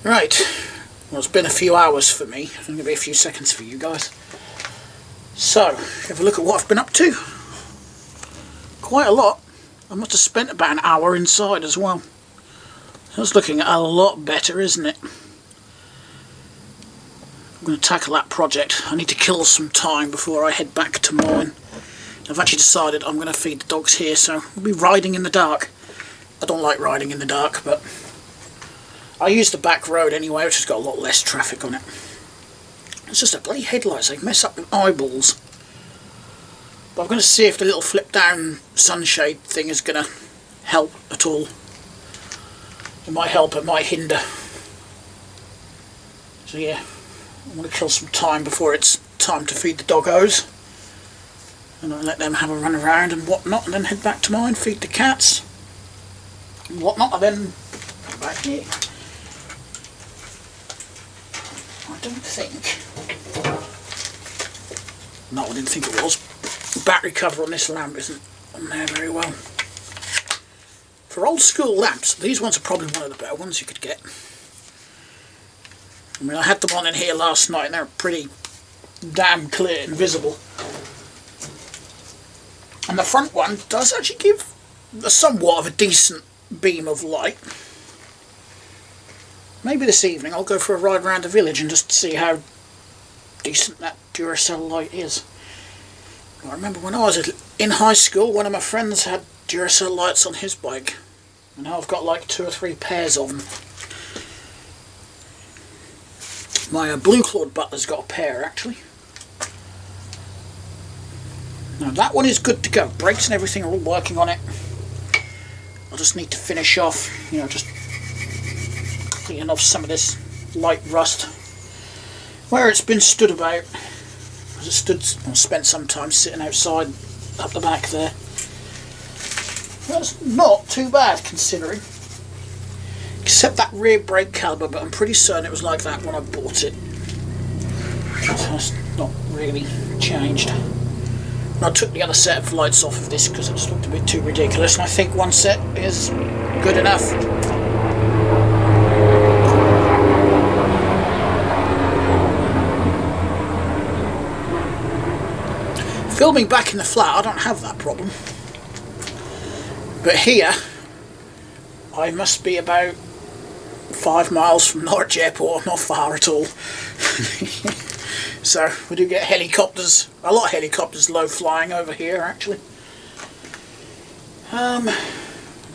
Right, well, it's been a few hours for me. I think it'll be a few seconds for you guys. So, have a look at what I've been up to. Quite a lot. I must have spent about an hour inside as well. That's looking a lot better, isn't it? I'm going to tackle that project. I need to kill some time before I head back to mine. I've actually decided I'm going to feed the dogs here, so we'll be riding in the dark. I don't like riding in the dark, but I use the back road anyway, which has got a lot less traffic on it. It's just the bloody headlights, they mess up my eyeballs. But I'm going to see if the little flip down sunshade thing is going to help at all. It might help, it might hinder. So yeah, I want to kill some time before it's time to feed the doggos. And I'll let them have a run around and whatnot, and then head back to mine, feed the cats and whatnot, and then come back here. I don't think... No, I didn't think it was. The battery cover on this lamp isn't on there very well. For old school lamps, these ones are probably one of the better ones you could get. I mean, I had them on in here last night and they're pretty damn clear and visible. And the front one does actually give somewhat of a decent beam of light. Maybe this evening I'll go for a ride around the village and just see how decent that Duracell light is. I remember when I was in high school, one of my friends had Duracell lights on his bike, and now I've got like 2 or 3 pairs of them. My Blue Clawed Butler's got a pair actually. Now that one is good to go. Brakes and everything are all working on it. I just need to finish off, just cleaning off some of this light rust where it's been stood about. I spent some time sitting outside up the back there. That's not too bad considering. Except that rear brake calibre, but I'm pretty certain it was like that when I bought it. So it's not really changed. And I took the other set of lights off of this because it just looked a bit too ridiculous, and I think one set is good enough. Filming back in the flat, I don't have that problem. But here, I must be about 5 miles from Norwich Airport, not far at all. So we do get helicopters, a lot of helicopters low flying over here actually. I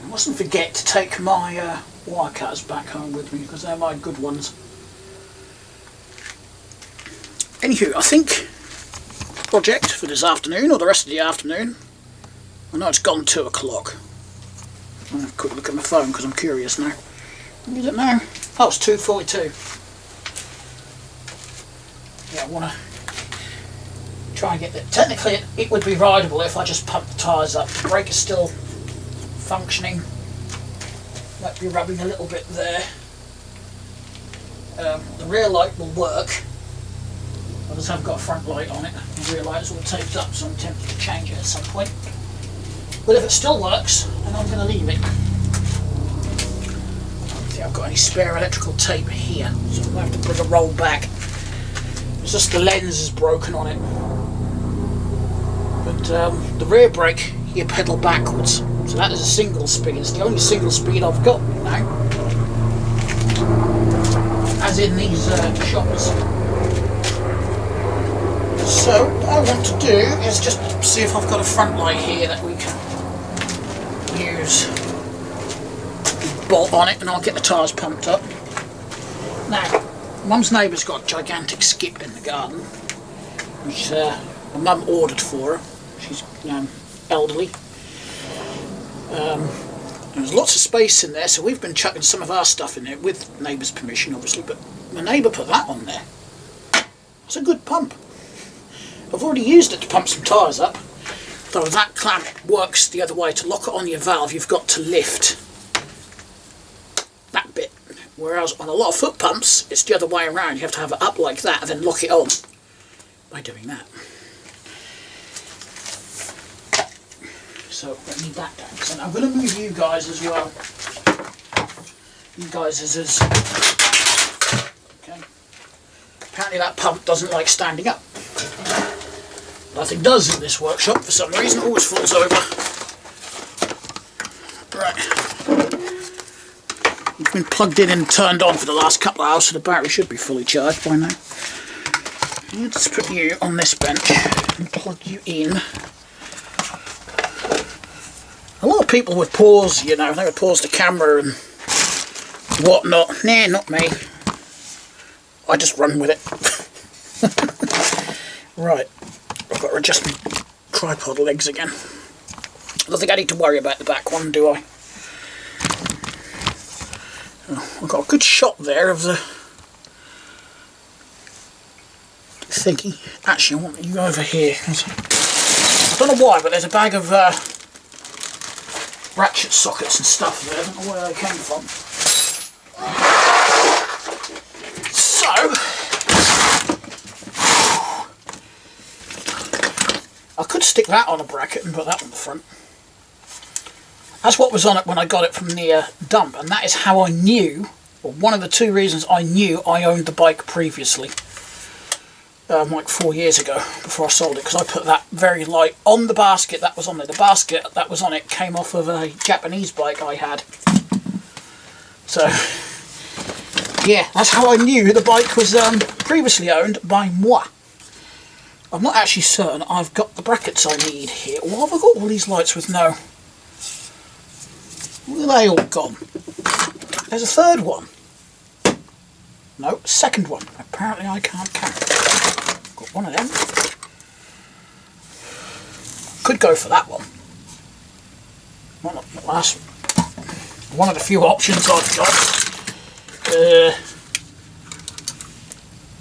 mustn't forget to take my wire cutters back home with me because they're my good ones. Anywho, I think project for this afternoon, or the rest of the afternoon. I know it's gone 2 o'clock. I'll have a quick look at my phone because I'm curious now. What is it now? Oh, it's 2:42. Yeah, I want to try and get the... Technically it would be rideable if I just pumped the tyres up. The brake is still functioning. Might be rubbing a little bit there. The rear light will work. I just haven't got a front light on it. The rear light is all taped up, so I'm tempted to change it at some point. But if it still works, then I'm going to leave it. I don't think I've got any spare electrical tape here, so I'm going to have to bring a roll back. It's just the lens is broken on it. But the rear brake, you pedal backwards. So that is a single speed. It's the only single speed I've got now. As in these shops. So what I want to do is just see if I've got a front light here that we can use. Bolt on it and I'll get the tyres pumped up. Now, Mum's neighbour's got a gigantic skip in the garden, which my mum ordered for her. She's elderly. There's lots of space in there, so we've been chucking some of our stuff in there with neighbour's permission obviously, but my neighbour put that on there. It's a good pump. I've already used it to pump some tyres up, though that clamp works the other way. To lock it on your valve you've got to lift that bit, whereas on a lot of foot pumps it's the other way around. You have to have it up like that and then lock it on by doing that. So I need that down, so I'm going to move you guys as well. You guys is as apparently that pump doesn't like standing up. Nothing does in this workshop for some reason, it always falls over. Right. It's been plugged in and turned on for the last couple of hours, so the battery should be fully charged by now. I'll just put you on this bench and plug you in. A lot of people would pause, you know, they would pause the camera and whatnot. Nah, not me. I just run with it. Right, I've got to adjust my tripod legs again. I don't think I need to worry about the back one, do I? Oh, I've got a good shot there of the thingy. Actually, I want you over here. I don't know why, but there's a bag of ratchet sockets and stuff there. I don't know where they came from. So, I could stick that on a bracket and put that on the front. That's what was on it when I got it from the dump, and that is how I knew, or one of the two reasons I knew I owned the bike previously. Like 4 years ago, before I sold it, because I put that very light on the basket that was on there. The basket that was on it came off of a Japanese bike I had. So, yeah, that's how I knew the bike was previously owned by moi. I'm not actually certain I've got the brackets I need here. Why have I got all these lights with no... Where are they all gone? There's a third one. No, second one. Apparently I can't count. Got one of them. Could go for that one. Well, that's one of the few options I've got.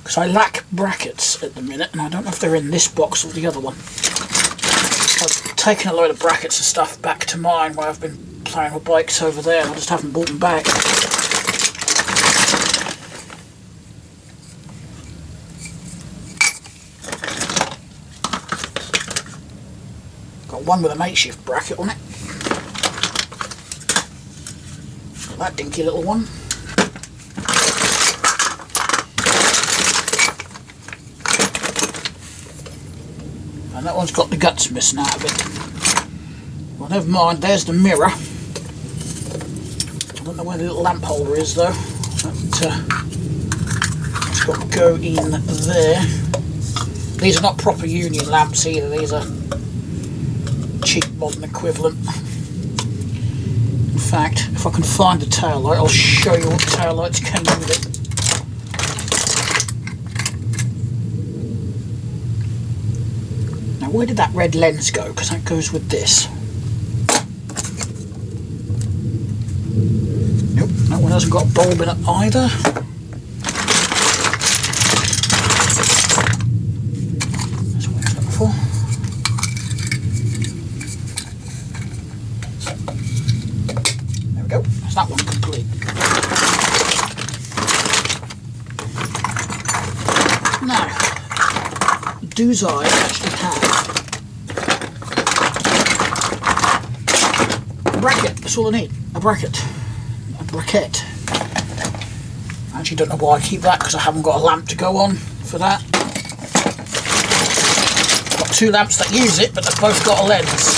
Because I lack brackets at the minute, and I don't know if they're in this box or the other one. I've taken a load of brackets and stuff back to mine where I've been playing with bikes over there, and I just haven't bought them back. Got one with a makeshift bracket on it. Got that dinky little one. And that one's got the guts missing out of it. Well, never mind, there's the mirror. I don't know where the little lamp holder is though. It's got to go in there. These are not proper Union lamps either, these are cheap modern equivalent. In fact, if I can find the tail light, I'll show you what tail lights came with it. Now where did that red lens go? Because that goes with this. Nope, that one hasn't got a bulb in it either. That's what I was looking for. There we go, that's that one complete. Now, do's I actually have a bracket? That's all I need, a bracket. Bracket. I actually don't know why I keep that, because I haven't got a lamp to go on for that. I've got two lamps that use it, but they've both got a lens.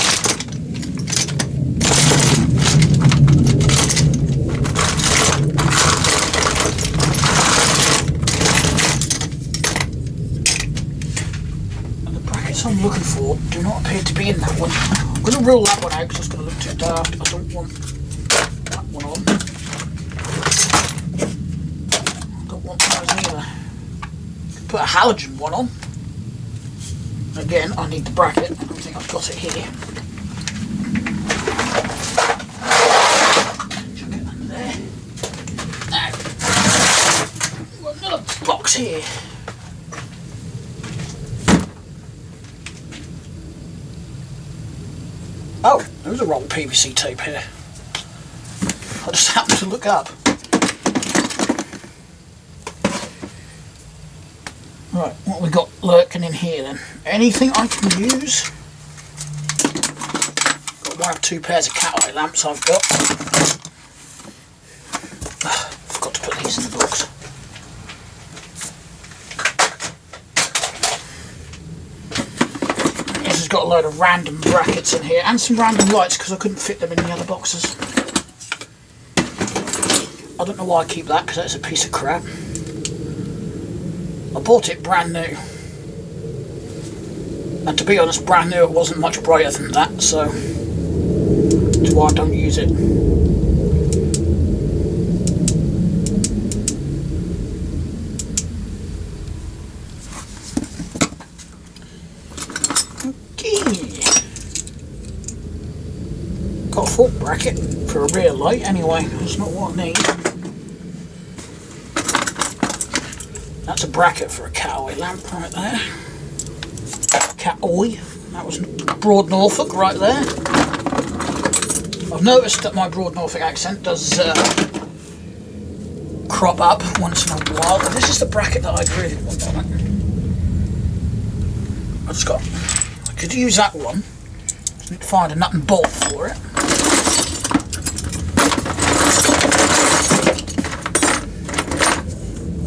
And the brackets I'm looking for do not appear to be in that one. I'm going to rule that one out because it's going to look too daft. I don't want that one on. Put a halogen one on. Again, I need the bracket. I don't think I've got it here. Chuck it under there. Now, we've got another box here. Oh, there's a roll of PVC tape here. I just happened to look up. Right, what we got lurking in here then? Anything I can use? Got one of two pairs of cat eye lamps I've got. Forgot to put these in the box. a load of random brackets in here and some random lights because I couldn't fit them in the other boxes. I don't know why I keep that because that's a piece of crap. I bought it brand new. And to be honest, brand new it wasn't much brighter than that, so that's why I don't use it. Got a fork bracket for a rear light anyway, that's not what I need. That's a bracket for a cataway lamp right there. Cataway, that was Broad Norfolk right there. I've noticed that my Broad Norfolk accent does crop up once in a while. This is the bracket that I really want on it. I could use that one. Just need to find a nut and bolt for it.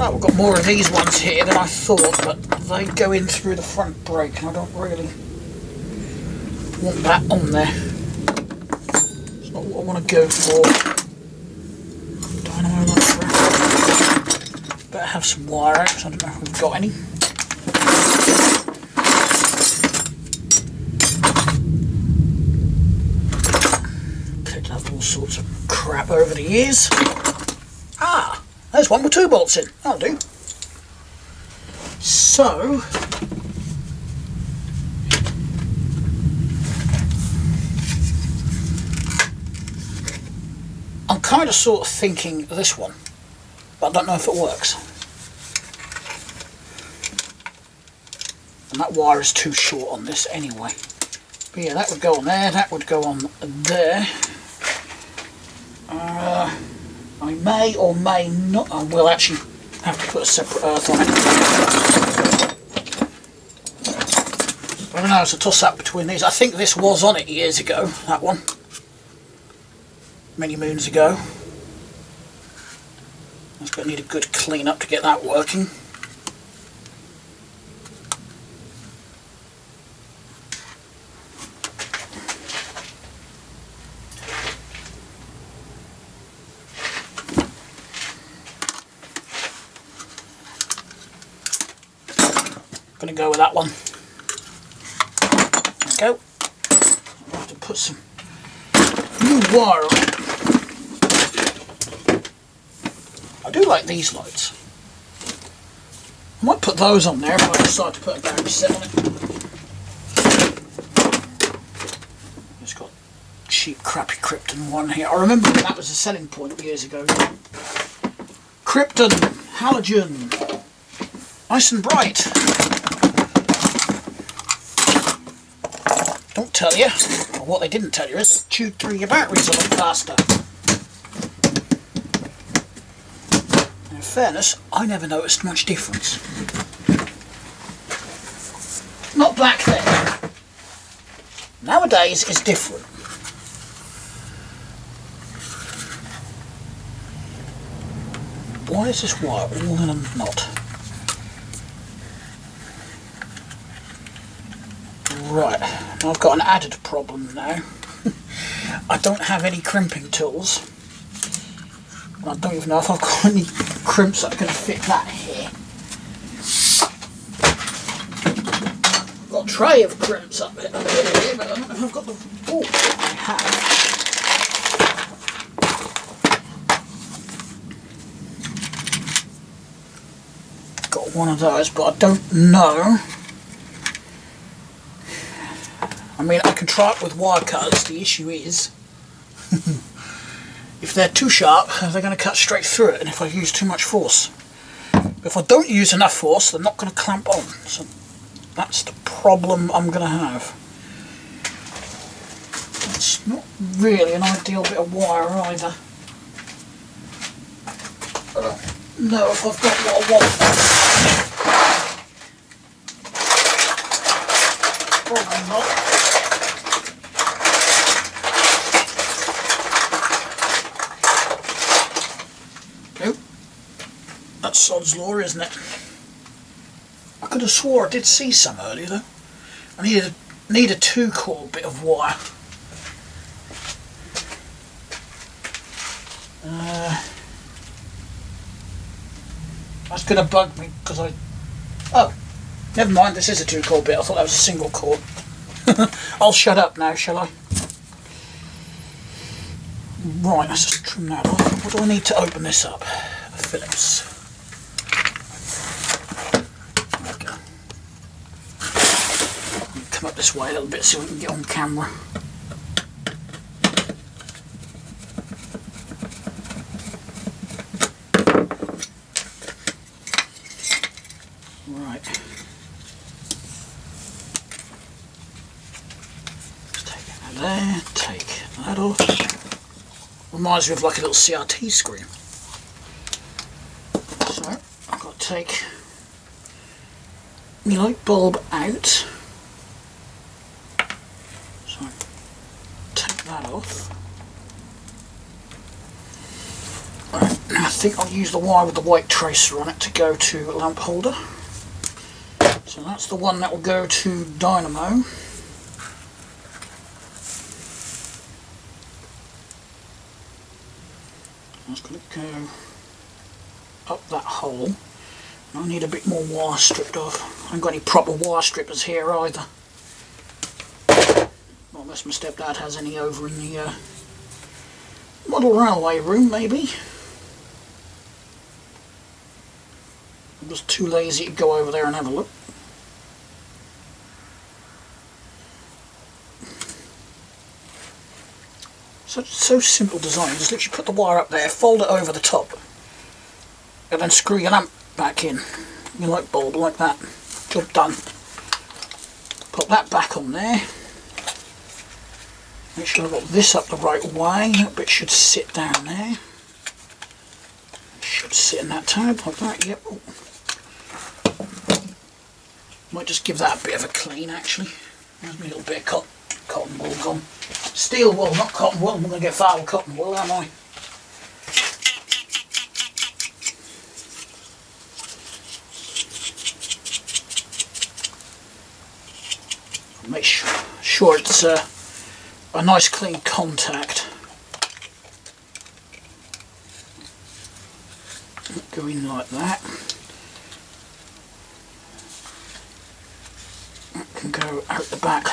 Oh, we've got more of these ones here than I thought, but they go in through the front brake and I don't really want that on there. It's not what I want to go for. Dynamo like that. Better have some wire out, so I don't know if we've got any. Picked up all sorts of crap over the years. Ah! There's one with 2 bolts in. That'll do. So, I'm kind of sort of thinking this one, but I don't know if it works. And that wire is too short on this anyway. But yeah, that would go on there, that would go on there. I may or may not, I will actually have to put a separate earth on it. I don't know, it's a toss up between these. I think this was on it years ago, that one. Many moons ago. It's going to need a good clean up to get that working. Going to go with that one. There we go. I'll have to put some new wire on it. I do like these lights. I might put those on there if I decide to put a battery set on it. It's got cheap crappy Krypton one here. I remember that was a selling point years ago. Krypton, halogen, nice and bright. Don't tell you, or what they didn't tell you is it chewed through your batteries a lot faster. In fairness, I never noticed much difference. Not back then. Nowadays it's different. Why is this wire all in a knot? Right, I've got an added problem now. I don't have any crimping tools. I don't even know if I've got any crimps that can fit that here. I've got a tray of crimps up here, but I don't know if I've got the... Oh, I have. Got one of those, but I don't know. I mean, I can try it with wire cutters. The issue is, if they're too sharp, they're going to cut straight through it, and if I use too much force. But if I don't use enough force, they're not going to clamp on. So that's the problem I'm going to have. It's not really an ideal bit of wire either. I don't know if I've got what I want. Probably not. That's sod's law, isn't it? I could have swore I did see some earlier though. I needed need a 2-core bit of wire. That's going to bug me because oh, never mind, this is a 2-core bit. I thought that was a single core. I'll shut up now, shall I? Right, let's just trim that off. What do I need to open this up? Phillips. There we go. Come up this way a little bit so we can get on camera. Right. Just take that there, take that off. Reminds me of like a little CRT screen. So I've got to take my light bulb out. So take that off. Right, now I think I'll use the wire with the white tracer on it to go to a lamp holder. So that's the one that will go to dynamo. That's going to go up that hole. I need a bit more wire stripped off. I haven't got any proper wire strippers here either. Not unless my stepdad has any over in the model railway room, maybe. I'm just too lazy to go over there and have a look. So simple design. Just literally put the wire up there, fold it over the top, and then screw your lamp back in. Your light bulb like that. Job done. Put that back on there. Make sure I've got this up the right way. That bit should sit down there. Should sit in that tab like that. Yep. Might just give that a bit of a clean actually. There's me a little bit of cotton wool gone. Steel wool, not cotton wool. I'm going to get foul with cotton wool, am I? Make sure it's a nice clean contact. Go in like that. That can go out the back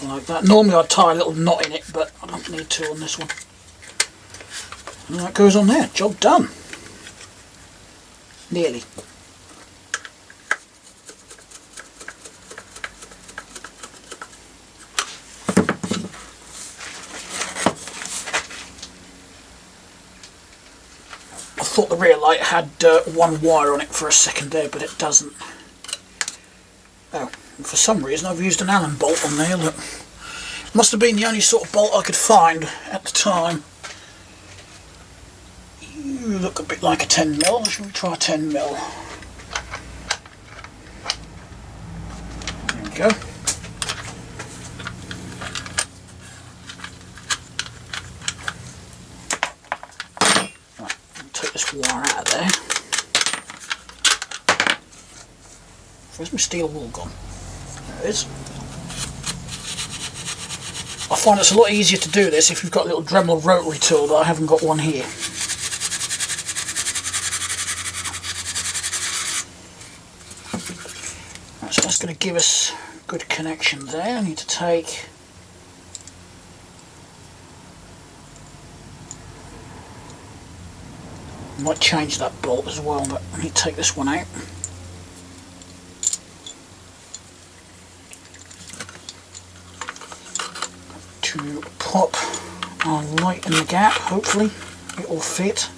like that. Normally I'd tie a little knot in it, but I don't need to on this one. And that goes on there. Job done. Nearly. I thought the rear light had one wire on it for a second there, but it doesn't. Oh, for some reason I've used an Allen bolt on there. Look, must have been the only sort of bolt I could find at the time. You look a bit like a 10mm. Shall we try 10mm? There we go. Right, I'll take this wire out of there. Where's my steel wool gone? There it is. I find it's a lot easier to do this if you've got a little Dremel rotary tool, but I haven't got one here. Right, so that's going to give us good connection there. I need to take I might change that bolt as well, but I need to take this one out. To pop our light in the gap, hopefully it will fit.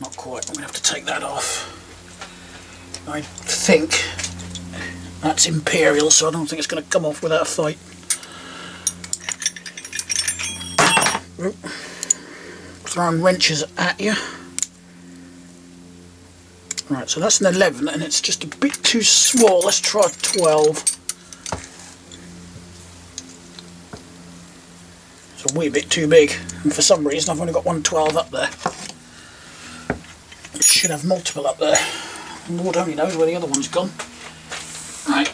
Not quite, I'm going to have to take that off. I think that's Imperial, so I don't think it's going to come off without a fight. Throwing wrenches at you. Right, so that's an 11 and it's just a bit too small. Let's try 12. It's a wee bit too big, and for some reason I've only got one 12 up there. It should have multiple up there. Lord only knows where the other one's gone. Right,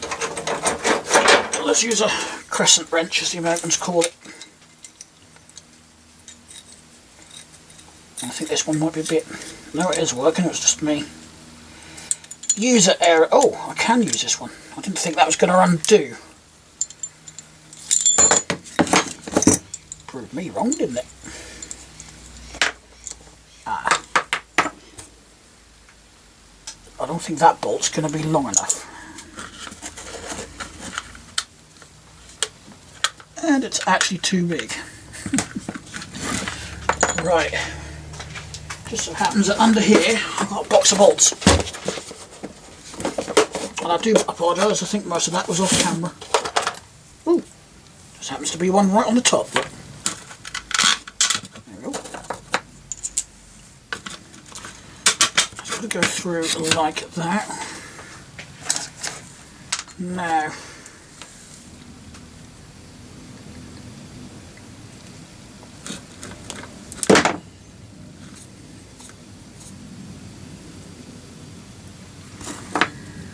let's use a crescent wrench, as the Americans call it. I think this one might be a bit... No, it is working, it was just me. User error. Oh, I can use this one. I didn't think that was going to undo. Proved me wrong, didn't it? Ah. I don't think that bolt's going to be long enough. And it's actually too big. Right. Just so happens that under here I've got a box of bolts. And I do apologise, I think most of that was off camera. Ooh. Just happens to be one right on the top. Look. There we go. Just got to go through like that. Now.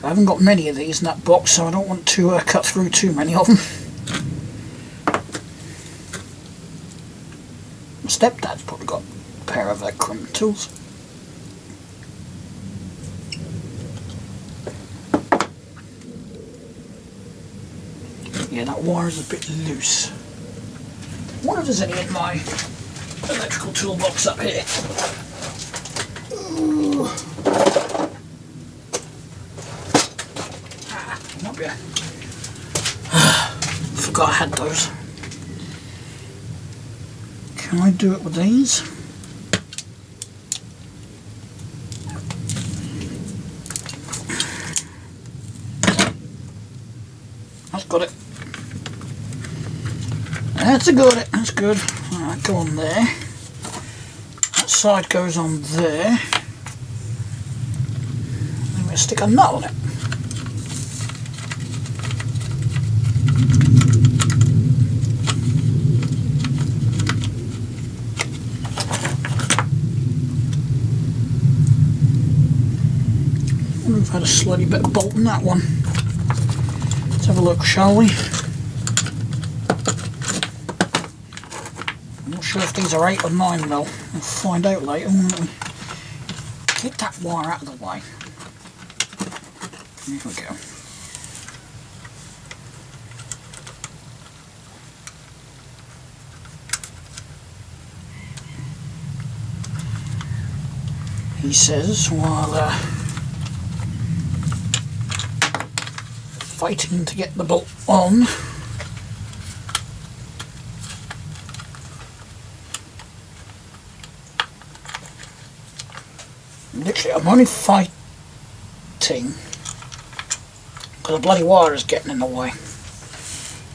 I haven't got many of these in that box, so I don't want to cut through too many of them. My stepdad's probably got a pair of crimp tools. Yeah, that wire is a bit loose. I wonder if there's any in my electrical toolbox up here. Ooh. Forgot I had those. Can I do it with these? That's got it. That's got it. That's good. Alright, go on there. That side goes on there. I'm going to stick a nut on it. I've had a slightly better bolt than that one. Let's have a look, shall we? I'm not sure if these are 8 or 9 mil. We'll find out later, won't we? Get that wire out of the way. Here we go. He says, while fighting to get the bolt on, literally I'm only fighting because the bloody wire is getting in the way.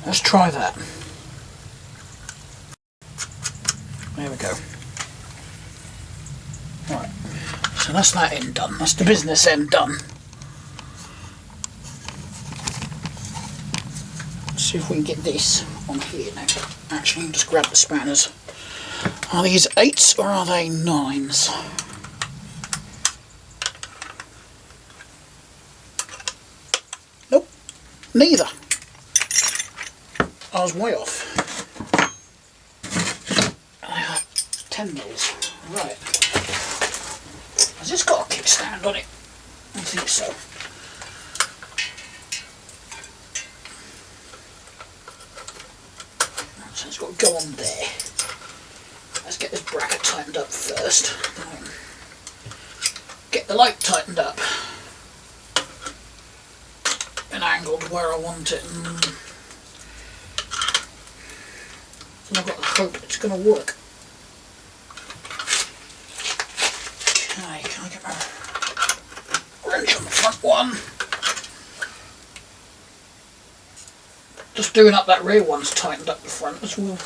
Let's try that. There we go. Right, so that's that end done. That's the business end done. See if we can get this on here now. Actually, just grab the spanners. Are these 8s or are they 9s? Nope, neither. I was way off. 10 mils. Right. Has this got a kickstand on it? I think so. So it's got to go on there. Let's get this bracket tightened up first. Get the light tightened up and angled where I want it. And I've got to hope it's going to work. Okay, can I get my wrench on the front one? Just doing up that rear one's tightened up the front as well.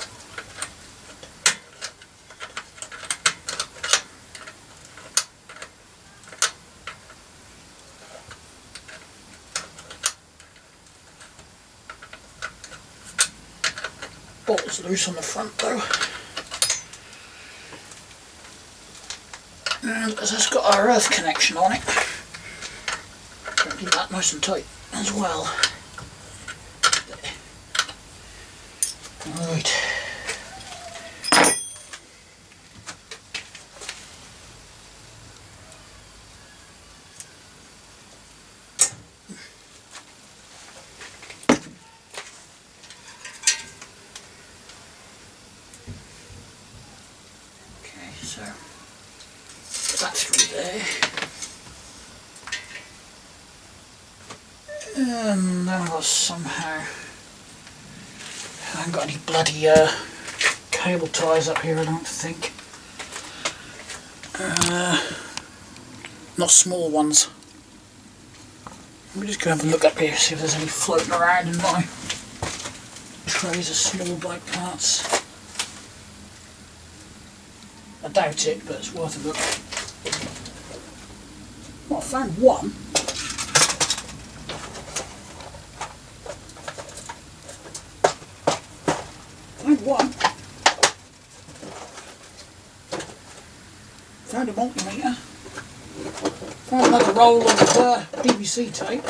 Bolt's loose on the front though. And it's got our earth connection on it. that nice and tight as well. There. Right. Okay, so that's through there. And then I've got somehow, I haven't got any bloody cable ties up here, I don't think. Not small ones. I'm just going to have a look up here, see if there's any floating around in my trays of small bike parts. I doubt it, but it's worth a look. Well, I found one. Found a multimeter. Found another roll of BBC tape.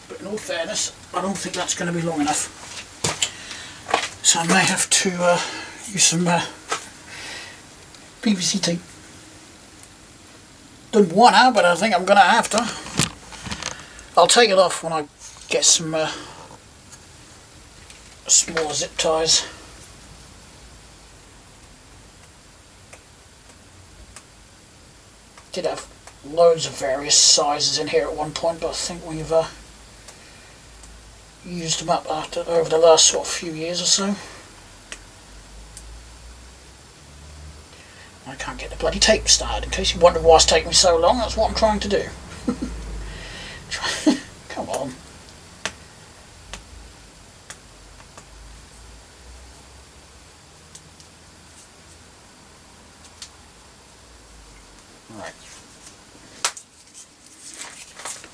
But in all fairness, I don't think that's going to be long enough. So I may have to use some BBC tape. Don't want to, but I think I'm going to have to. I'll take it off when I get some smaller zip ties. Did have loads of various sizes in here at one point, but I think we've used them up over the last sort of few years or so. I can't get the bloody tape started. In case you wonder why it's taking me so long, that's what I'm trying to do. Come on. Right.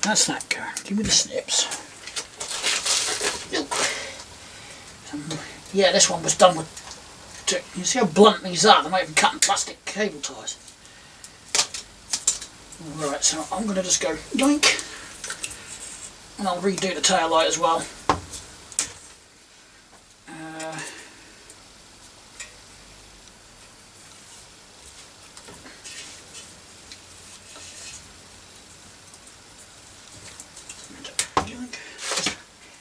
That's that go. Give me the snips. Yeah, this one was done with. You see how blunt these are? They're not even cutting plastic cable ties. Right, so I'm going to just go yoink, and I'll redo the tail light as well.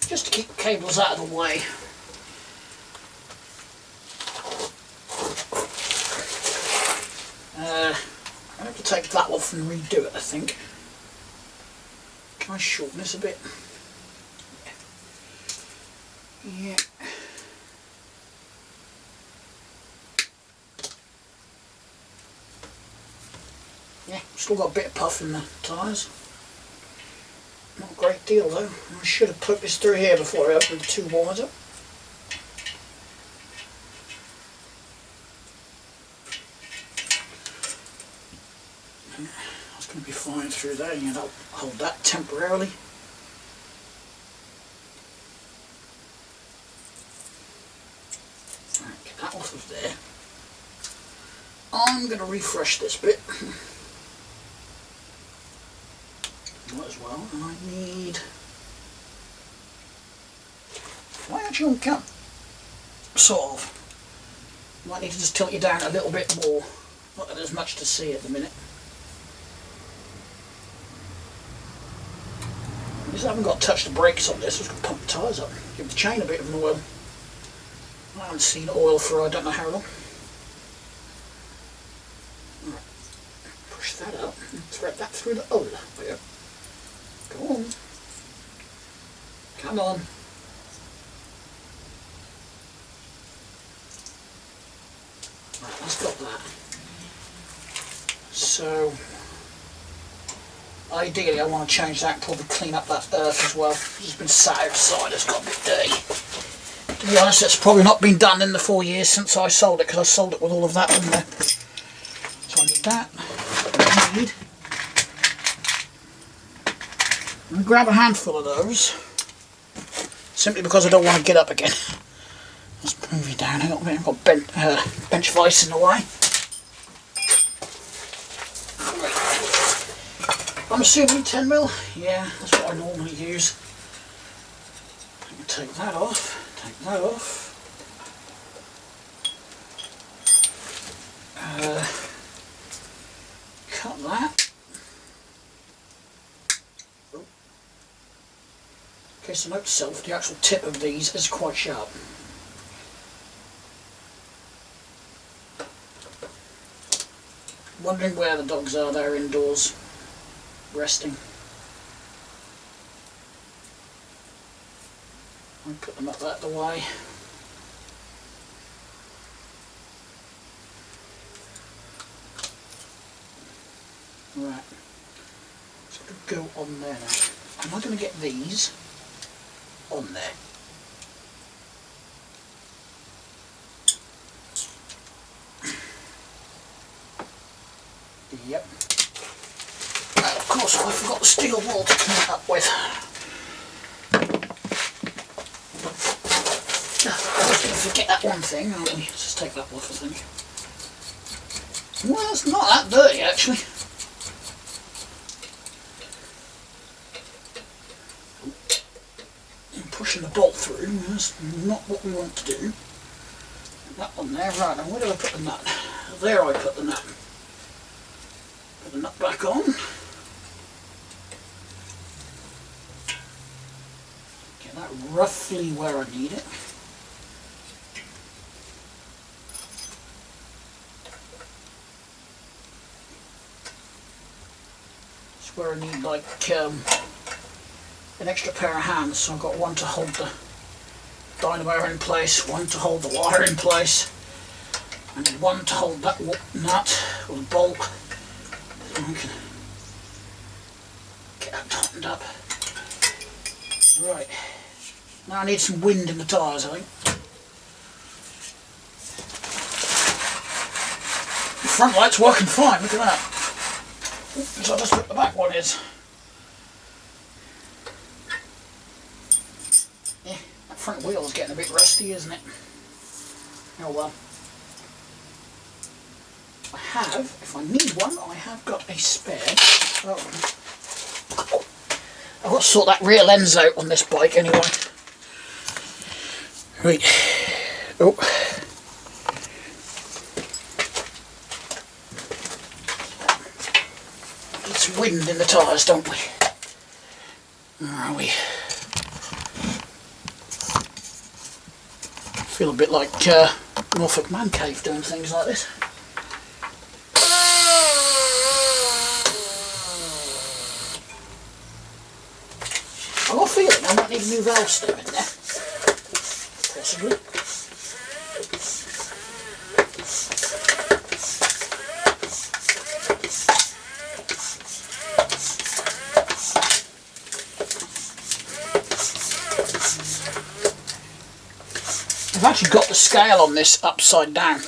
Just to keep cables out of the way. I have to take that off and redo it, I think. Can I shorten this a bit? Yeah. Yeah, still got a bit of puff in the tyres. Not a great deal though. I should have put this through here before I opened the two wires up. That's going to be fine through there, and I'll hold that temporarily. Right, get that off of there. I'm going to refresh this bit. Might as well, and I need... Why aren't you on cam? Sort of. Might need to just tilt you down a little bit more. Not that there's much to see at the minute. I just haven't got to touch the brakes on this. I'm just going to pump the tyres up. Give the chain a bit of an oil. I haven't seen oil for I don't know how long. Right. Push that up and thread that through the hole. There. Go on. Come on. Right, that's got that. So, ideally I want to change that, probably clean up that earth as well. It's been sat outside, it's got a bit dirty. To be honest, it's probably not been done in the 4 years since I sold it, because I sold it with all of that in there. So I need that. I need... I'm going to grab a handful of those, simply because I don't want to get up again. Let's move you down a little bit. I've got bench vise in the way. I'm assuming 10mm. Yeah, that's what I normally use. Take that off. Take that off. Cut that. Okay, so note to self, the actual tip of these is quite sharp. Wondering where the dogs are. They're indoors, resting. I'll put them up that the way. Right, it's got to go on there now. Am I going to get these on there? Yep. And of course I forgot the steel wool to clean it up with. I was going to forget that one thing, aren't we? Let's just take that off, I think. Well, it's not that dirty actually. Pushing the bolt through, that's not what we want to do. That one there, right, and where did I put the nut? There I put the nut. Put the nut back on. Get that roughly where I need it. It's where I need like an extra pair of hands, so I've got one to hold the dynamo in place, one to hold the wire in place, and one to hold that nut or the bolt, so I can get that tightened up. Right, now I need some wind in the tyres, I think. The front light's working fine, look at that. So I'll just put the back one is. Front wheel is getting a bit rusty, isn't it? Oh well. I have, if I need one, I have got a spare. Oh. I've got to sort that rear lens out on this bike anyway. Right. Oh. Need some wind in the tyres, don't we? Where are we? Feel a bit like Norfolk Man Cave doing things like this. I've got a feeling I might need a new valve stem in there. Possibly. I've actually got the scale on this upside down.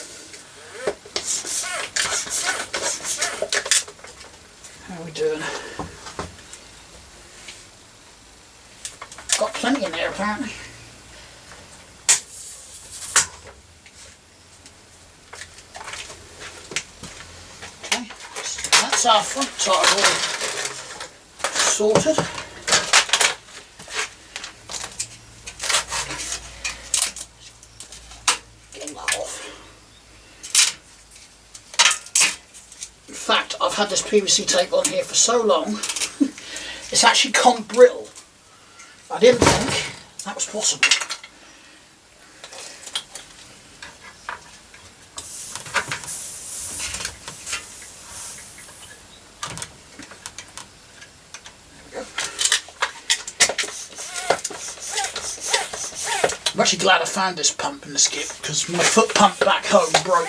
How are we doing? Got plenty in there apparently. Okay, so that's our front tyre all sorted. In fact, I've had this PVC tape on here for so long, it's actually gone brittle. I didn't think that was possible. There we go. I'm actually glad I found this pump in the skip, because my foot pump back home broke.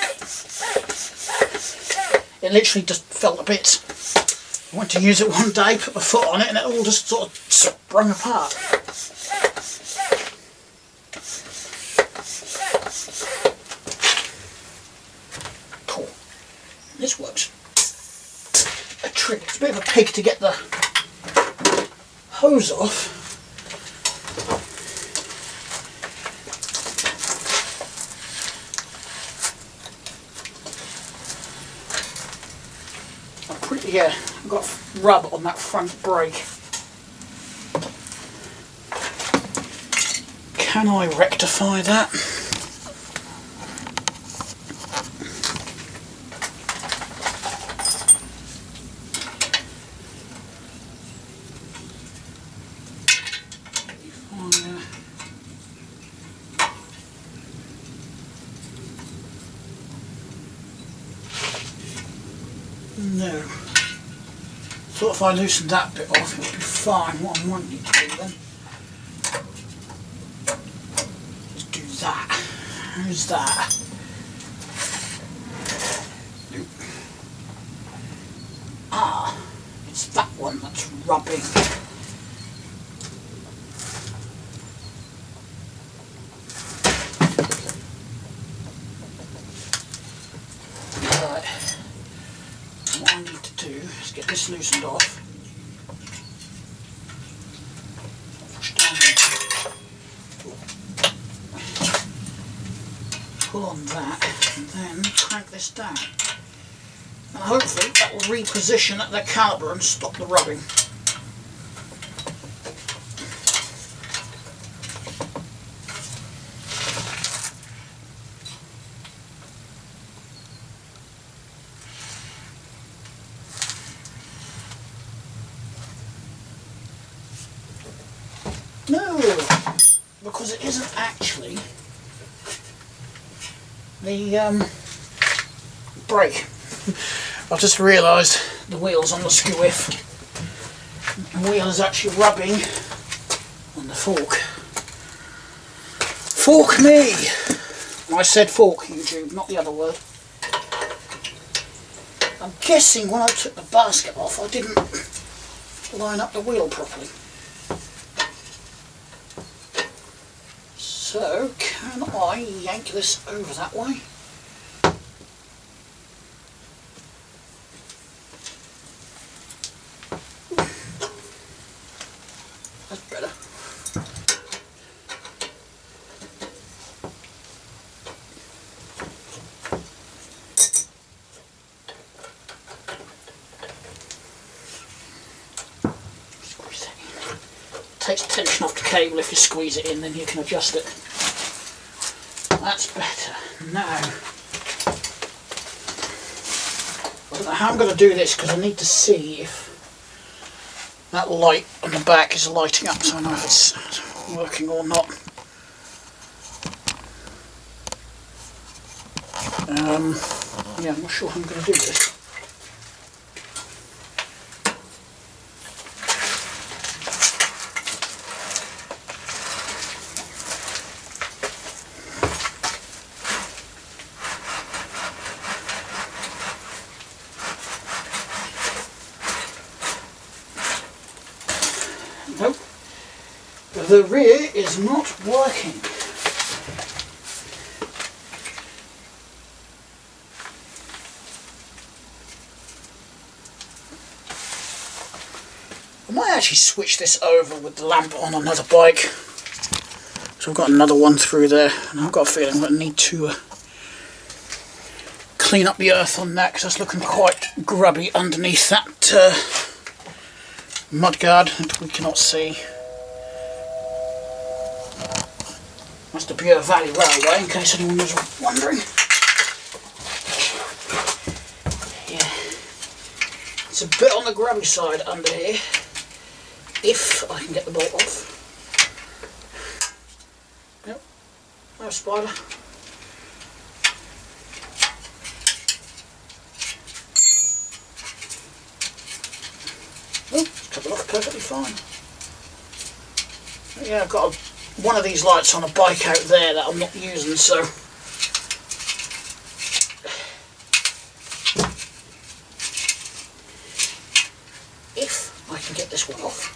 It literally just fell to bits. I went to use it one day, put my foot on it, and it all just sort of sprung apart. Cool. This works a trick. It's a bit of a pig to get the hose off. Yeah, I've got rub on that front brake. Can I rectify that? No. Thought if I loosened that bit off it would be fine. What I might need to do then is do that. How's that? Ah, it's that one that's rubbing. Right. What I need to do is get this loosened off. Push down. Pull on that and then crank this down. And hopefully that will reposition the caliper and stop the rubbing. No, because it isn't actually the brake. I've just realised the wheel's on the skew-if. The wheel is actually rubbing on the fork. Fork me! I said fork, YouTube, not the other word. I'm guessing when I took the basket off I didn't line up the wheel properly. So, can I yank this over that way? That's better. Squeeze that in. Takes tension off the cable. If you squeeze it in, then you can adjust it. That's better. Now, I don't know how I'm going to do this because I need to see if that light on the back is lighting up, so I know if it's working or not. Yeah, I'm not sure how I'm going to do this. Nope. The rear is not working. I might actually switch this over with the lamp on another bike. So I've got another one through there, and I've got a feeling I'm going to need to clean up the earth on that because that's looking quite grubby underneath that mudguard that we cannot see. That's the Bure Valley Railway, in case anyone was wondering. Yeah, it's a bit on the grubby side under here, if I can get the bolt off. Yep, no spider. Oh, it's coming off perfectly fine. Yeah, I've got one of these lights on a bike out there that I'm not using, so if I can get this one off.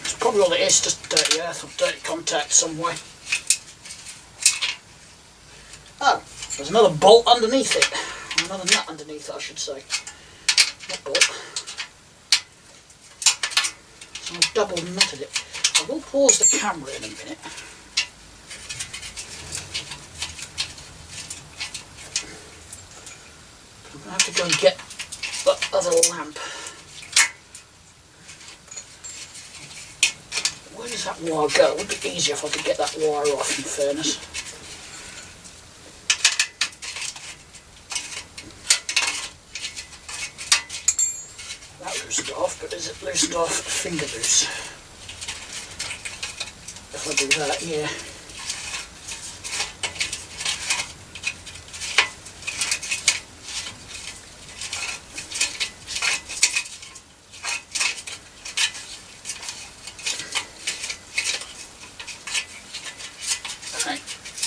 It's probably all it is, just dirty earth or dirty contact somewhere. Oh, there's another bolt underneath it. Another nut underneath it, I should say. Not bolt. So I've double nutted it. I will pause the camera in a minute. I'm I have to go and get the other lamp. Where does that wire go? It would be easier if I could get that wire off, in fairness. That loosened off, but is it loosened off finger loose? If I do that, yeah.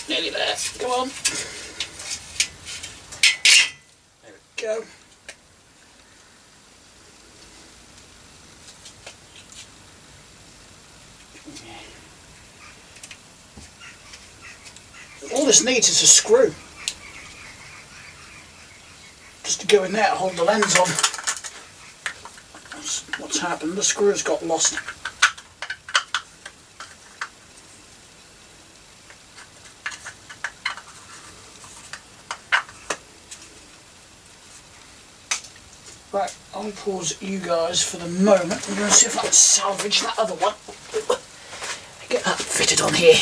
Nearly there. Go on. There we go. All this needs is a screw. Just to go in there to hold the lens on. That's what's happened. The screw's got lost. Right, I'll pause you guys for the moment. I'm going to see if I can salvage that other one. Get that fitted on here.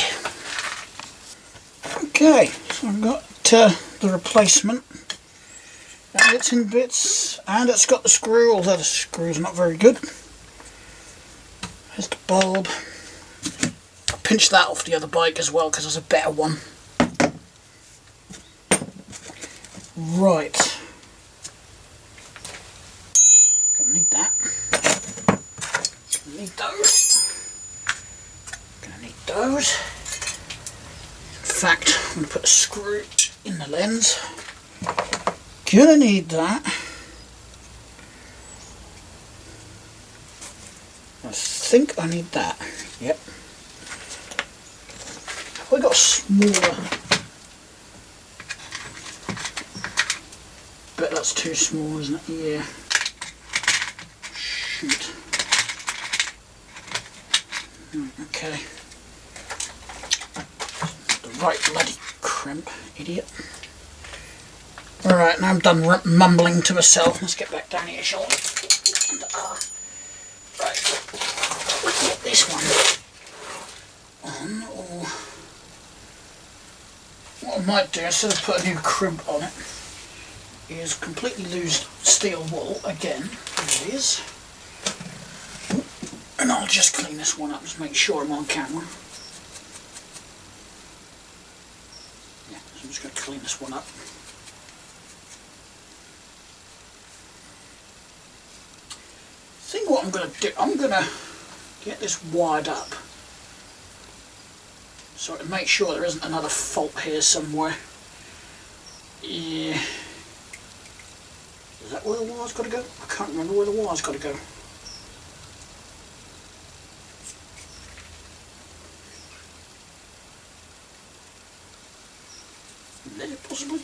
Okay, so I've got the replacement. And it's in bits, and it's got the screw, although the screw's not very good. There's the bulb. I pinched that off the other bike as well because there's a better one. Right. Gonna need that. Gonna need those. Gonna need those. In fact, I'm gonna put a screw in the lens. Gonna need that. I think I need that. Yep. Have I got a smaller? Bet that's too small, isn't it? Yeah. Shoot. Okay. The right bloody crimp, idiot. Alright, now I'm done mumbling to myself. Let's get back down here, shall we? Right. Let's get this one on, or what I might do, instead of put a new crimp on it, is completely lose steel wool again. There it is. And I'll just clean this one up, just make sure I'm on camera. Yeah, so I'm just going to clean this one up. I think what I'm going to do, I'm going to get this wired up so to make sure there isn't another fault here somewhere. Yeah. Is that where the wire's got to go? I can't remember where the wire's got to go. Did it possibly?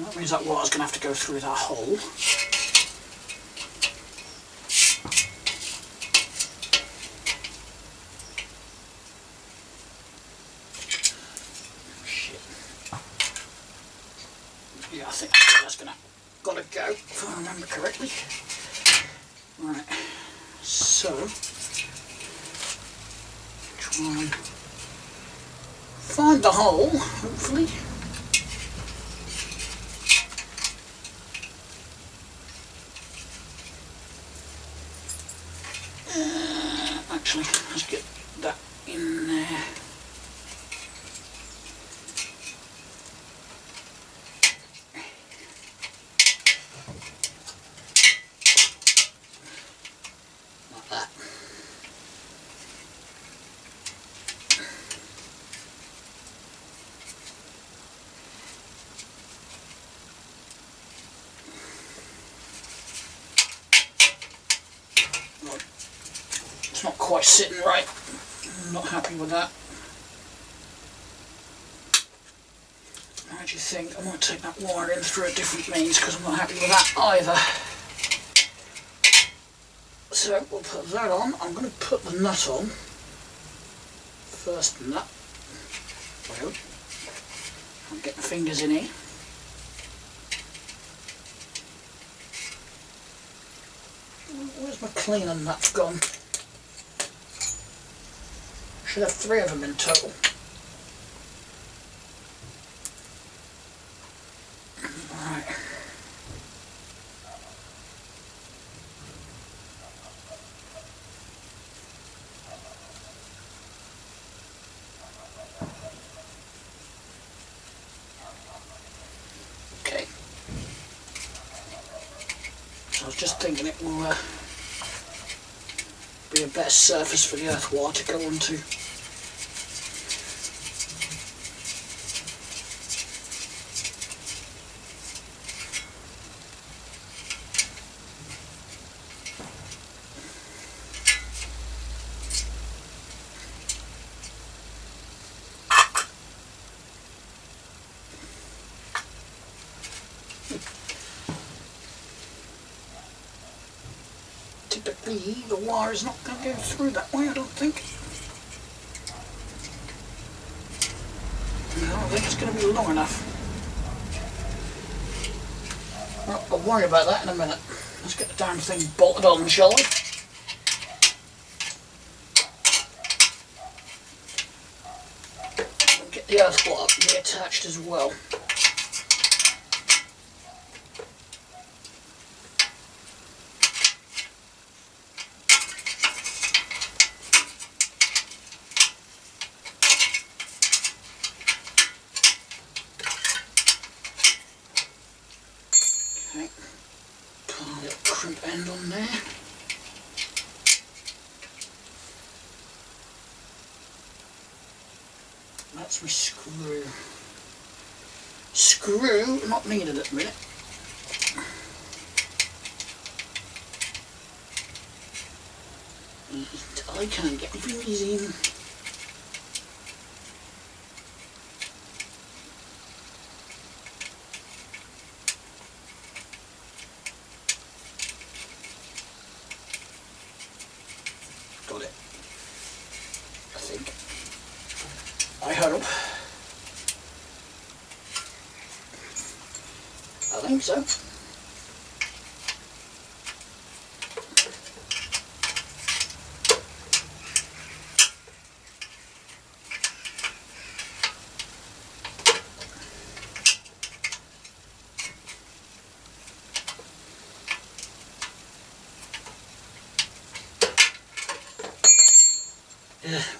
That means that wire's going to have to go through that hole. Shit. Yeah, I think that's got to go, if I remember correctly. Right, so try and find the hole, hopefully. Actually, let's get that in there. Like that. It's not quite sitting right. I'm not happy with that. How do you think? I might take that wire in through a different means because I'm not happy with that either. So we'll put that on. I'm going to put the nut on. First nut. Well, I'll get my fingers in here. Where's my cleaner nut gone? Should have 3 of them in total. Right. Okay. So I was just thinking it will be a better surface for the earth wire to go onto. Typically, the wire is not going to go through that way, I don't think. No, I think it's going to be long enough. Well, I'll worry about that in a minute. Let's get the damn thing bolted on, shall we? And get the earth wire reattached as well. Okay, put a little crimp end on there. That's my screw. Screw not needed at the minute. I can't get these in. Got it. I think. I hope. I think so.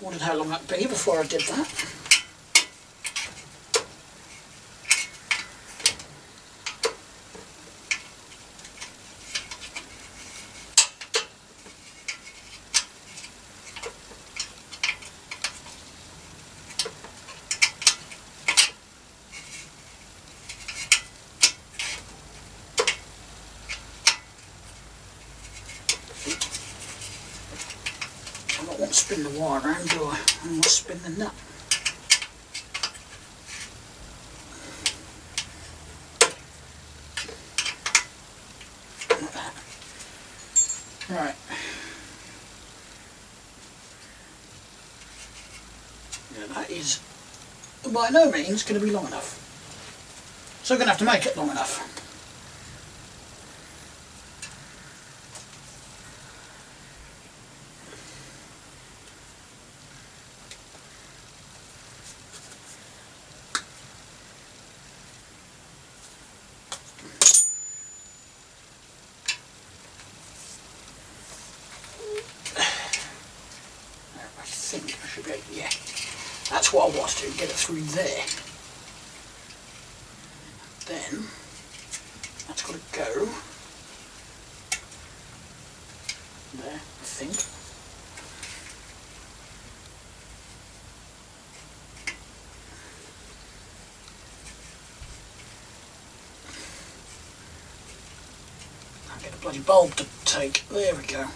Wondered how long that'd be before I did that. I don't want to spin the wire around, do I? I want to spin the nut. Like that. Right. Yeah, that is by no means going to be long enough. So I'm going to have to make it long enough. I think I should be able to, yeah. That's what I want to do, get it through there. Then, that's got to go there, I think. I'll get the bloody bulb to take. There we go.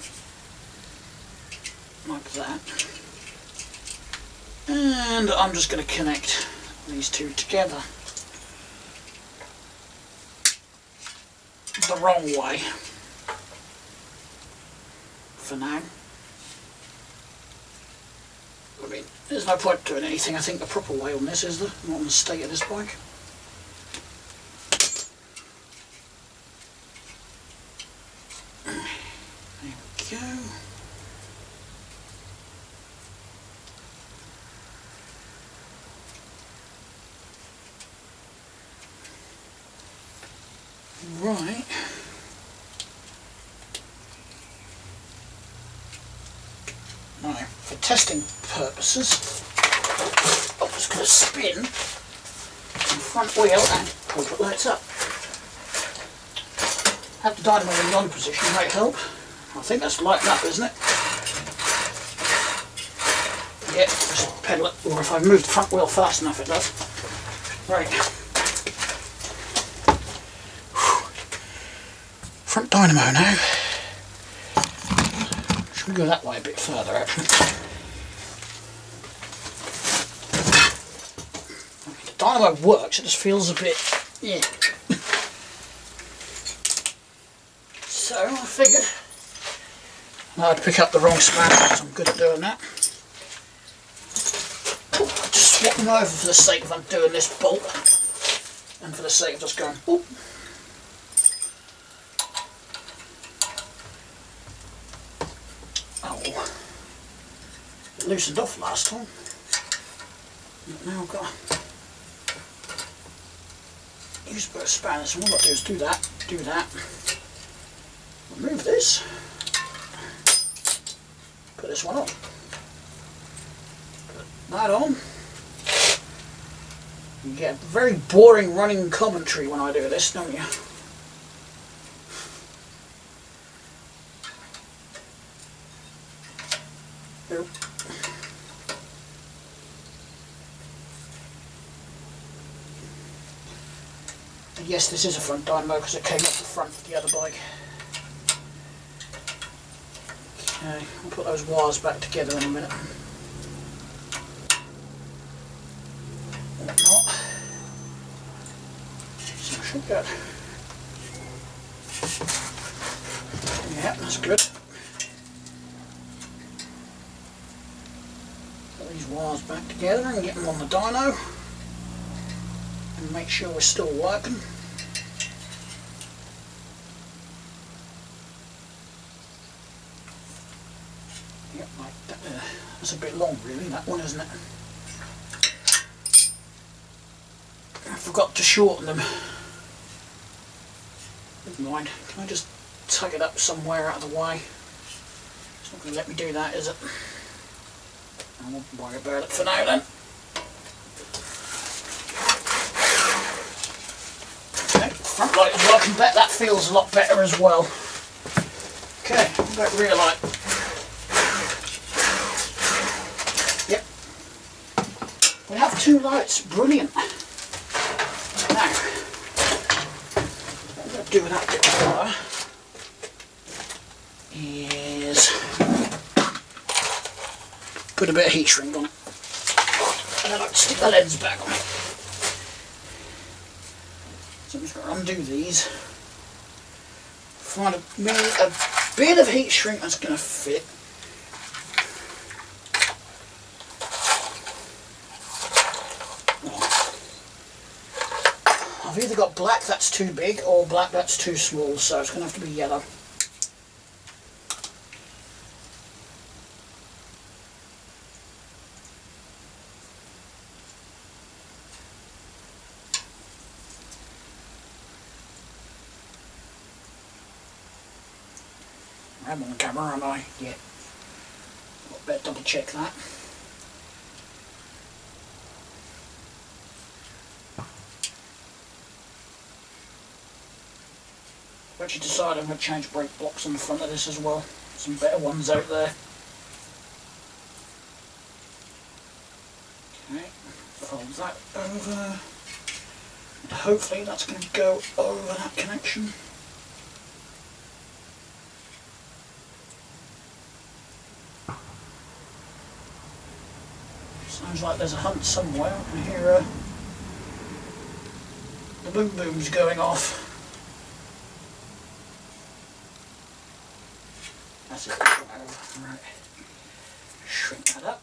Like that. And I'm just going to connect these two together the wrong way for now. I mean, there's no point doing anything I think the proper way on this, is there? Not on the state of this bike. There we go. Right. Now, for testing purposes, I'm just going to spin the front wheel and hope it lights up. Have the dynamo in the on position might help. I think that's lighting up, isn't it? Yeah, just pedal it, or if I move the front wheel fast enough it does. Right. Front dynamo now. Should we go that way a bit further actually? The dynamo works, it just feels a bit, yeah. So I figured I'd pick up the wrong span because I'm good at doing that. Just swap them over for the sake of undoing this bolt and for the sake of just going oop. Oh, it loosened off last time. But now I've got to use a bit of spanner, so all I've got to do is do that. Remove this, put this one on, put that on. You get a very boring running commentary when I do this, don't you? Nope. And yes, this is a front dynamo because it came off the front of the other bike. Okay, I'll put those wires back together in a minute. Or not. So I should get. Yeah, that's good. Put these wires back together and get them on the dyno. And make sure we're still working. Yep, like that. That's a bit long really, that one, isn't it? I forgot to shorten them. Never mind, can I just tug it up somewhere out of the way? It's not going to let me do that, is it? I won't worry about it for now then. Okay, front light is working better, that feels a lot better as well. Okay, what about rear light? Yep. We have two lights, brilliant. Now, what I'm going to do with that bit of wire is put a bit of heat shrink on it. And then I can stick the lens back on it. So I'm just going to undo these. Find a bit of heat shrink that's going to fit. I've either got black that's too big or black that's too small, so it's going to have to be yellow. I'm on the camera, am I? Yeah. I'll better double check that. I've actually decided I'm going to change brake blocks on the front of this as well. Some better ones out there. Okay, fold that over. And hopefully that's going to go over that connection. Sounds like there's a hunt somewhere. I can hear the boom booms going off. That's it. Right. Shrink that up.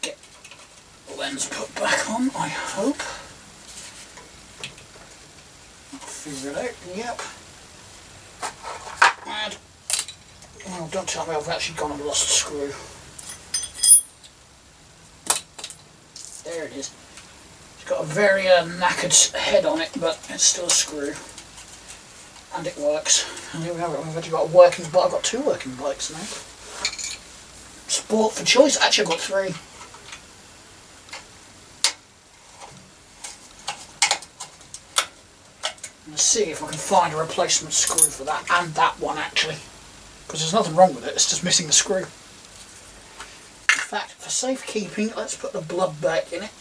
Get the lens put back on, I hope. figure it out. Yep. And, well, don't tell me I've actually gone and lost a screw. There it is. It's got a very knackered head on it, but it's still a screw. And it works. And here we have it. We've actually got a working bike. I've got 2 working bikes now. Sport for choice. Actually, I've got 3. Let's see if I can find a replacement screw for that, and that one actually. Because there's nothing wrong with it, it's just missing the screw. In fact, for safekeeping, let's put the blood back in it.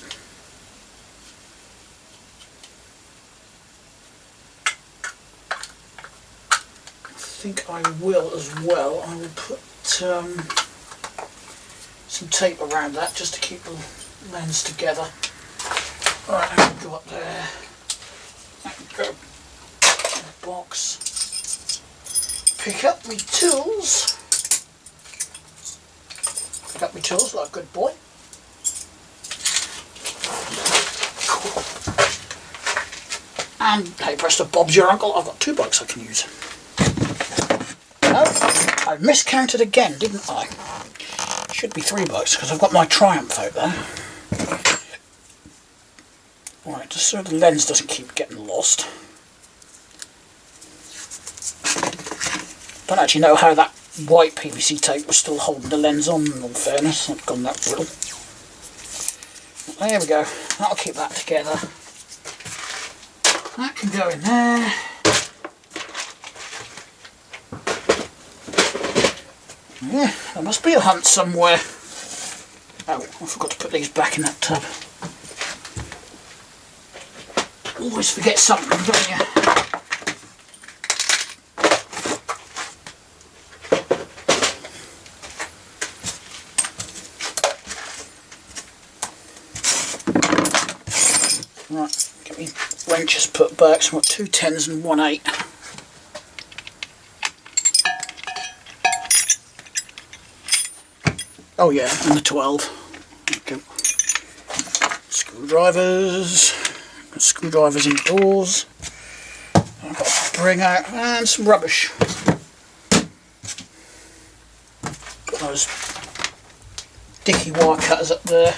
I think I will as well. I will put some tape around that just to keep the lens together. Alright, I've got there. There we go. Box. Pick up my tools. Pick up my tools like a good boy. Cool. And hey presto, Bob's your uncle. I've got 2 bikes I can use. No, I miscounted again, didn't I? Should be 3 bikes because I've got my Triumph out there. Alright, just so the lens doesn't keep getting lost. Don't actually know how that white PVC tape was still holding the lens on, in all fairness. I've gone that brittle. There we go. That'll keep that together. That can go in there. Yeah, there must be a hunt somewhere. Oh, I forgot to put these back in that tub. Always forget something, don't you? Right, get me wrenches put back. So I've got 2 10s and 1 8. Oh yeah, and the 12. Okay. Screwdrivers. Got screwdrivers indoors. I've got a spring out and some rubbish. Got those dicky wire cutters up there.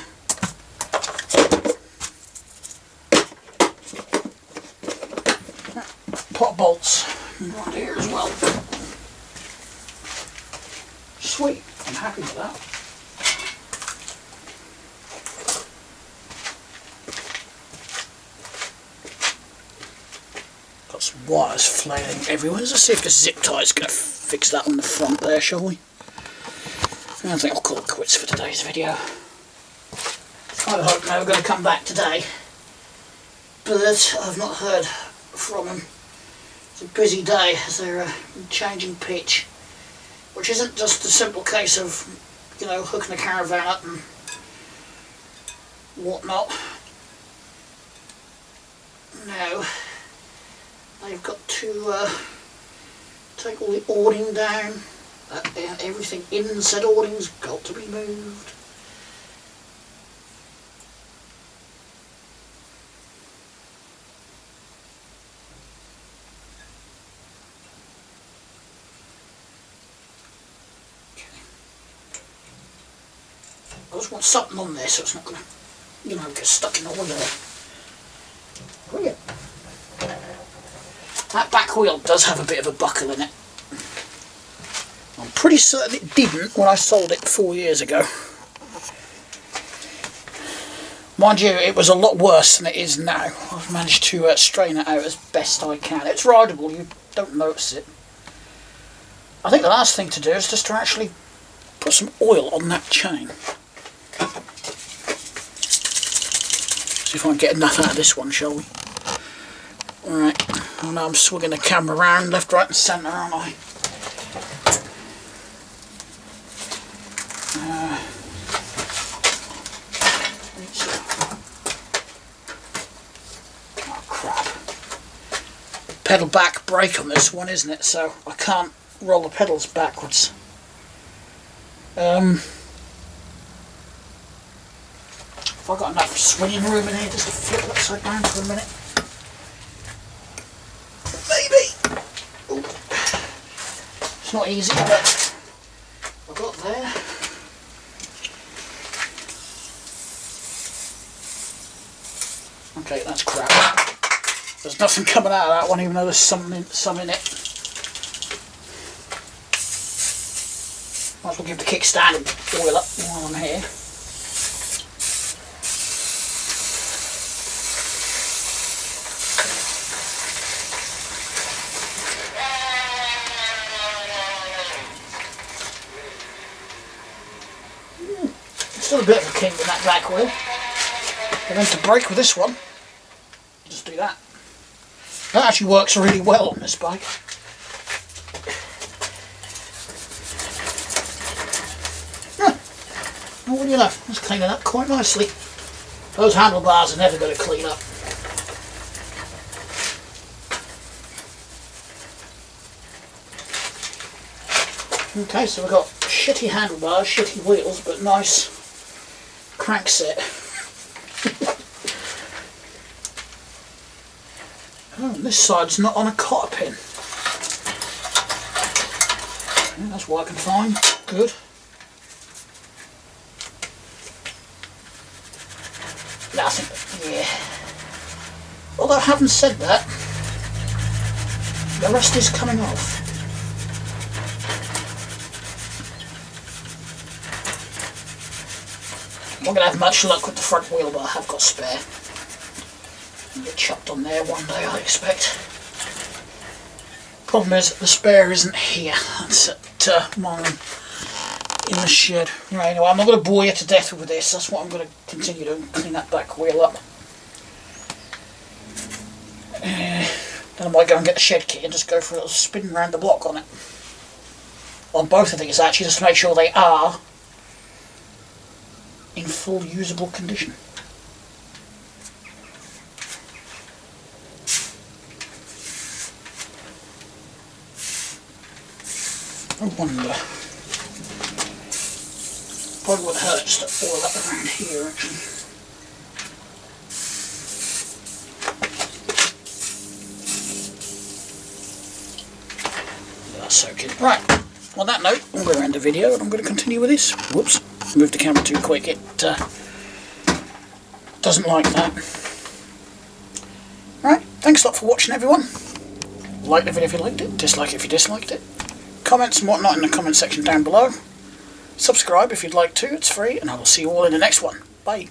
Pot bolts right here as well. Sweet, I'm happy with that. Got some wires flailing everywhere. Let's see if the zip tie's going to fix that on the front there, shall we? I think I'll call it quits for today's video. I hope they were going to come back today, but I've not heard from them. It's a busy day as they're changing pitch, which isn't just a simple case of, you know, hooking a caravan up and whatnot. No, they've got to take all the awning down. Everything in said awning's got to be moved. I just want something on there so it's not going to, you know, get stuck in the oil there. Brilliant. That back wheel does have a bit of a buckle in it. I'm pretty certain it didn't when I sold it 4 years ago. Mind you, it was a lot worse than it is now. I've managed to straighten it out as best I can. It's rideable, you don't notice it. I think the last thing to do is just to actually put some oil on that chain. See if I can get enough out of this one, shall we? Alright, I know I'm swinging the camera around left, right and centre, aren't I? Oh crap. Pedal back brake on this one, isn't it? So I can't roll the pedals backwards. If I've got enough swinging room in here just to flip it upside down for a minute. not easy, but I got there. Okay, that's crap. There's nothing coming out of that one, even though there's some in it. Might as well give the kickstand a oil up while I'm here. Still a bit of a king with that back wheel. And then to brake with this one, just do that. That actually works really well on this bike. Yeah. Well, what do you know? It's cleaning up quite nicely. Those handlebars are never going to clean up. Okay, so we've got shitty handlebars, shitty wheels, but nice crank set. Oh, this side's not on a cotter pin. Yeah, that's working fine. Good. Yeah, I think, yeah. Although having said that, the rest is coming off. I'm not going to have much luck with the front wheel, but I have got spare. I'll get chopped on there one day, I expect. Problem is, the spare isn't here. That's at mine in the shed. Right, anyway, I'm not going to bore you to death with this. That's what I'm going to continue doing. Clean that back wheel up. Then I might go and get the shed kit and just go for a little spin around the block on it. On both of these, actually, just to make sure they are in full usable condition. I wonder. Probably would hurt just to oil up around here, actually. That's soaking. Right. On that note, I'm going to end the video and I'm going to continue with this. Whoops. Moved the camera too quick. It doesn't like that. Right. Thanks a lot for watching, everyone. Like the video if you liked it. Dislike it if you disliked it. Comments and whatnot in the comment section down below. Subscribe if you'd like to, it's free, and I will see you all in the next one. Bye.